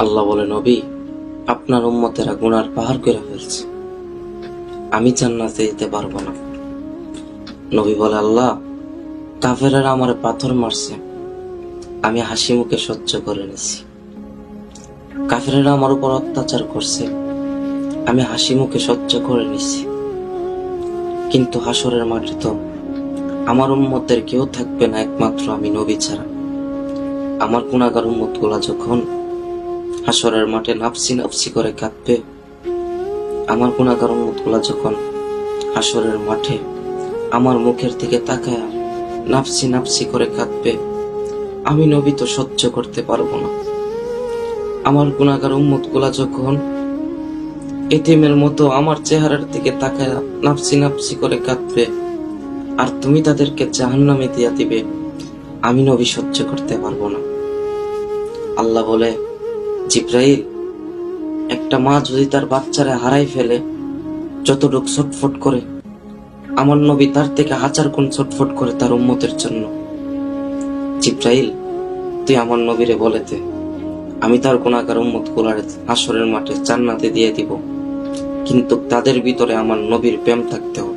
আল্লাহ বলে, নবী, আপনার উম্মতেরা গুনার পাহাড় করে ফেলছে, আমি জান্নাতে যেতে পারবো না। নবী বলে, আল্লাহ, কাফেরেরা আমারে পাথর মারছে, আমি হাসি মুখে সহ্য করে নিছি। কাফেরেরা আমার উপর অত্যাচার করছে, আমি হাসি মুখে সহ্য করে নিছি। কিন্তু হাসরের মাঠে তো আমার উম্মতের কেউ থাকবে না একমাত্র আমি নবী ছাড়া। আমার গুনাহগার উম্মত গুলা যখন হাসরের মাঠে নাফসি নাফসি করে কাঁদবে, আমার গুনাহগার উম্মত গুলা যখন হাসরের মাঠে আমার মুখের দিকে তাকায় নাফসি নাফসি করে কাঁদবে, আমি নবী তো সহ্য করতে পারবো না। আমার গুনাহগার উম্মত গুলা যখন এতিমের মতো আমার চেহারার দিকে তাকায় নাফসি নাফসি করে কাঁদবে, আর তুমি তাদেরকে জাহান্নামে দিয়া দিবে, আমি নবী সহ্য করতে পারবো না। আল্লাহ বলে, জিব্রাইল, একটা মা যদি তার বাচ্চারে হারাই ফেলে যতটুক ছটফট করে, আমার নবী তার থেকে 1000 গুণ ছটফট করে তার উম্মতের জন্য। জিব্রাইল, তুই আমার নবীরে বলে দে, আমি তার গুনাহগার উম্মত গুলারে হাসরের মাঠে জান্নাতে দিয়ে দিব, কিন্তু তাদের ভিতরে আমার নবীর প্রেম থাকতে হবে।